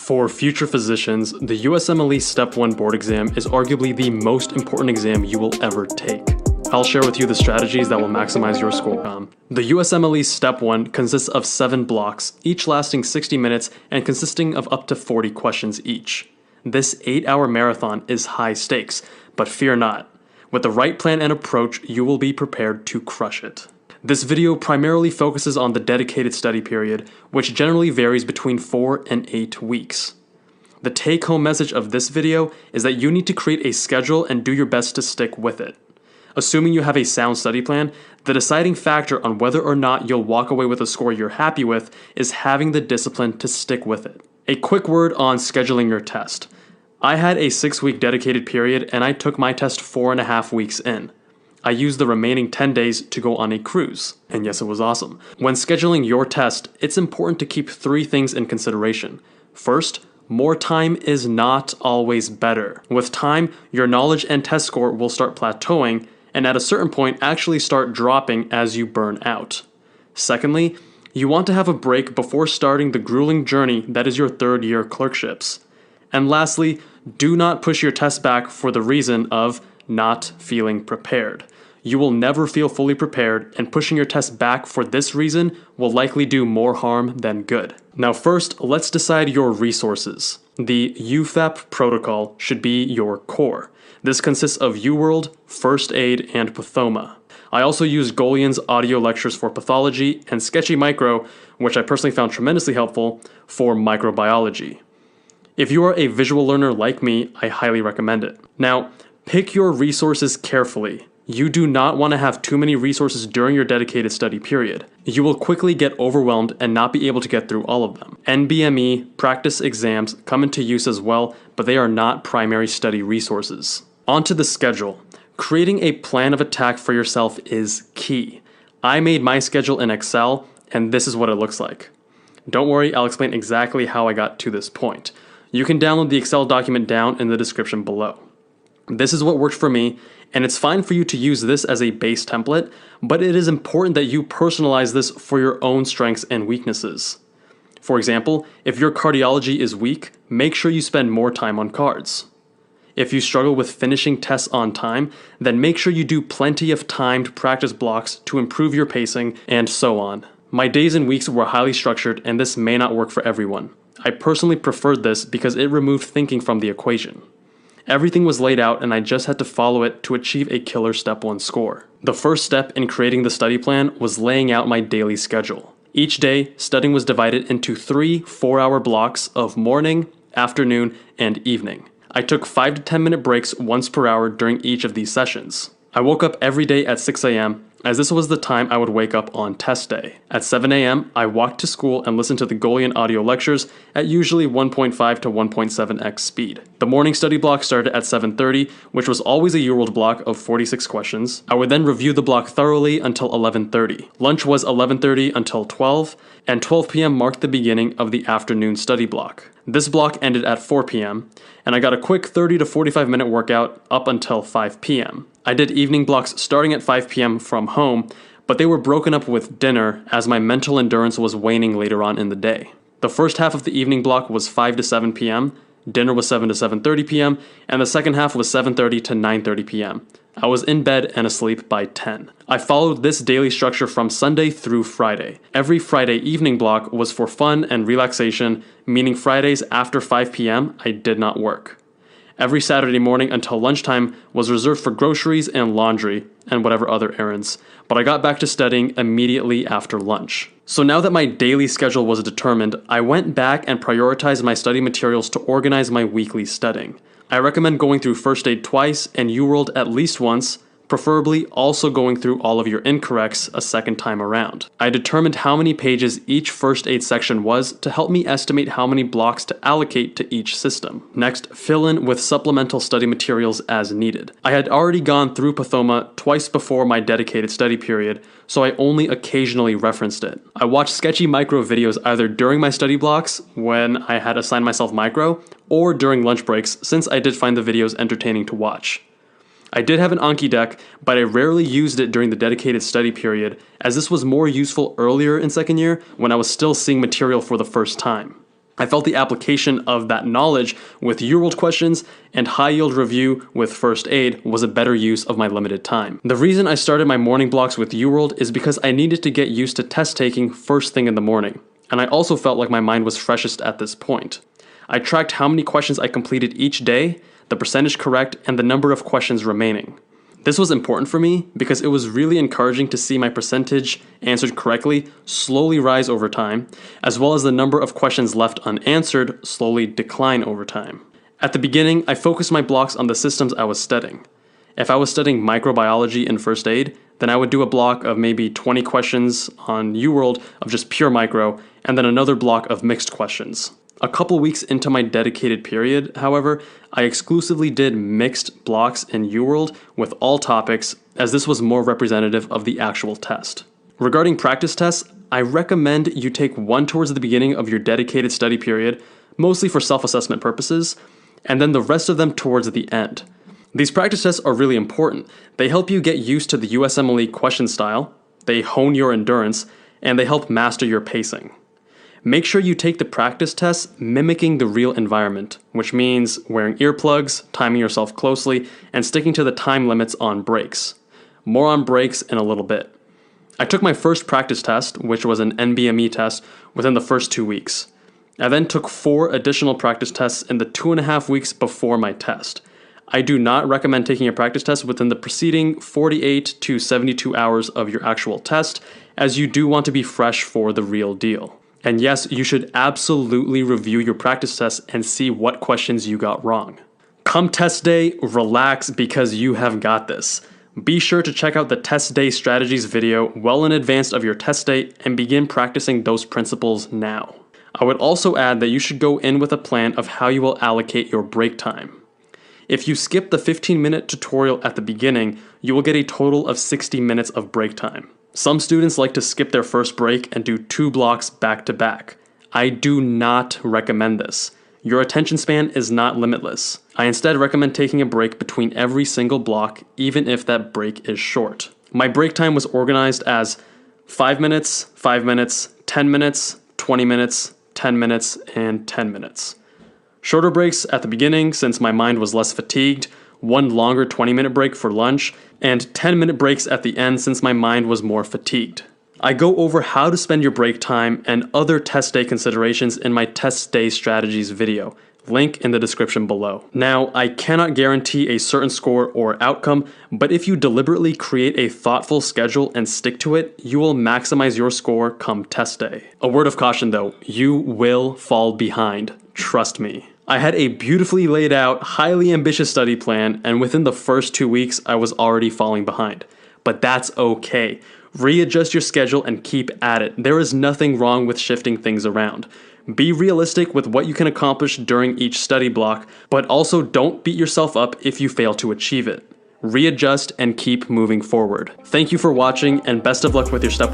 For future physicians, the USMLE Step 1 board exam is arguably the most important exam you will ever take. I'll share with you the strategies that will maximize your score. The USMLE Step 1 consists of 7 blocks, each lasting 60 minutes and consisting of up to 40 questions each. This 8-hour marathon is high stakes, but fear not. With the right plan and approach, you will be prepared to crush it. This video primarily focuses on the dedicated study period, which generally varies between 4 and 8 weeks. The take-home message of this video is that you need to create a schedule and do your best to stick with it. Assuming you have a sound study plan, the deciding factor on whether or not you'll walk away with a score you're happy with is having the discipline to stick with it. A quick word on scheduling your test. I had a 6-week dedicated period and I took my test 4.5 weeks in. I used the remaining 10 days to go on a cruise, and yes, it was awesome. When scheduling your test, it's important to keep 3 things in consideration. First, more time is not always better. With time, your knowledge and test score will start plateauing, and at a certain point actually start dropping as you burn out. Secondly, you want to have a break before starting the grueling journey that is your 3rd year clerkships. And lastly, do not push your test back for the reason of not feeling prepared. You will never feel fully prepared, and pushing your test back for this reason will likely do more harm than good. Now first, let's decide your resources. The UFAP protocol should be your core. This consists of UWorld, First Aid, and Pathoma. I also used Golian's audio lectures for pathology and Sketchy Micro, which I personally found tremendously helpful, for microbiology. If you are a visual learner like me, I highly recommend it. Now, pick your resources carefully. You do not want to have too many resources during your dedicated study period. You will quickly get overwhelmed and not be able to get through all of them. NBME practice exams come into use as well, but they are not primary study resources. Onto the schedule. Creating a plan of attack for yourself is key. I made my schedule in Excel, and this is what it looks like. Don't worry, I'll explain exactly how I got to this point. You can download the Excel document down in the description below. This is what worked for me, and it's fine for you to use this as a base template, but it is important that you personalize this for your own strengths and weaknesses. For example, if your cardiology is weak, make sure you spend more time on cards. If you struggle with finishing tests on time, then make sure you do plenty of timed practice blocks to improve your pacing, and so on. My days and weeks were highly structured, and this may not work for everyone. I personally preferred this because it removed thinking from the equation. Everything was laid out and I just had to follow it to achieve a killer Step 1 score. The first step in creating the study plan was laying out my daily schedule. Each day, studying was divided into 3 4-hour blocks of morning, afternoon, and evening. I took 5 to 10 minute breaks once per hour during each of these sessions. I woke up every day at 6 a.m. as this was the time I would wake up on test day. At 7 a.m., I walked to school and listened to the Golian audio lectures at usually 1.5 to 1.7x speed. The morning study block started at 7:30, which was always a UWorld block of 46 questions. I would then review the block thoroughly until 11:30. Lunch was 11:30 until 12, and 12 p.m. marked the beginning of the afternoon study block. This block ended at 4 p.m., and I got a quick 30 to 45 minute workout up until 5 p.m. I did evening blocks starting at 5 p.m. from home, but they were broken up with dinner as my mental endurance was waning later on in the day. The first half of the evening block was 5 to 7 p.m., dinner was 7 to 7:30 p.m., and the second half was 7:30 to 9:30 p.m. I was in bed and asleep by 10. I followed this daily structure from Sunday through Friday. Every Friday evening block was for fun and relaxation, meaning Fridays after 5 p.m. I did not work. Every Saturday morning until lunchtime was reserved for groceries and laundry and whatever other errands, but I got back to studying immediately after lunch. So now that my daily schedule was determined, I went back and prioritized my study materials to organize my weekly studying. I recommend going through First Aid twice and UWorld at least once, preferably also going through all of your incorrects a second time around. I determined how many pages each First Aid section was to help me estimate how many blocks to allocate to each system. Next, fill in with supplemental study materials as needed. I had already gone through Pathoma twice before my dedicated study period, so I only occasionally referenced it. I watched Sketchy Micro videos either during my study blocks, when I had assigned myself micro, or during lunch breaks, since I did find the videos entertaining to watch. I did have an Anki deck, but I rarely used it during the dedicated study period, as this was more useful earlier in second year when I was still seeing material for the first time. I felt the application of that knowledge with UWorld questions and high yield review with first aid was a better use of my limited time. The reason I started my morning blocks with UWorld is because I needed to get used to test taking first thing in the morning, and I also felt like my mind was freshest at this point. I tracked how many questions I completed each day, the percentage correct, and the number of questions remaining. This was important for me because it was really encouraging to see my percentage answered correctly slowly rise over time, as well as the number of questions left unanswered slowly decline over time. At the beginning, I focused my blocks on the systems I was studying. If I was studying microbiology in first aid, then I would do a block of maybe 20 questions on UWorld of just pure micro, and then another block of mixed questions. A couple weeks into my dedicated period, however, I exclusively did mixed blocks in UWorld with all topics, as this was more representative of the actual test. Regarding practice tests, I recommend you take one towards the beginning of your dedicated study period, mostly for self-assessment purposes, and then the rest of them towards the end. These practice tests are really important. They help you get used to the USMLE question style, they hone your endurance, and they help master your pacing. Make sure you take the practice tests mimicking the real environment, which means wearing earplugs, timing yourself closely, and sticking to the time limits on breaks. More on breaks in a little bit. I took my first practice test, which was an NBME test, within the first 2 weeks. I then took 4 additional practice tests in the 2.5 weeks before my test. I do not recommend taking a practice test within the preceding 48 to 72 hours of your actual test, as you do want to be fresh for the real deal. And yes, you should absolutely review your practice tests and see what questions you got wrong. Come test day, relax because you have got this. Be sure to check out the test day strategies video well in advance of your test day and begin practicing those principles now. I would also add that you should go in with a plan of how you will allocate your break time. If you skip the 15-minute tutorial at the beginning, you will get a total of 60 minutes of break time. Some students like to skip their first break and do 2 blocks back to back. I do not recommend this. Your attention span is not limitless. I instead recommend taking a break between every single block, even if that break is short. My break time was organized as 5 minutes, 5 minutes, 10 minutes, 20 minutes, 10 minutes, and 10 minutes. Shorter breaks at the beginning since my mind was less fatigued, 1 longer 20-minute break for lunch, and 10-minute breaks at the end since my mind was more fatigued. I go over how to spend your break time and other test day considerations in my test day strategies video, link in the description below. Now, I cannot guarantee a certain score or outcome, but if you deliberately create a thoughtful schedule and stick to it, you will maximize your score come test day. A word of caution though, you will fall behind, trust me. I had a beautifully laid out, highly ambitious study plan, and within the first 2 weeks, I was already falling behind. But that's okay. Readjust your schedule and keep at it. There is nothing wrong with shifting things around. Be realistic with what you can accomplish during each study block, but also don't beat yourself up if you fail to achieve it. Readjust and keep moving forward. Thank you for watching, and best of luck with your Step 1.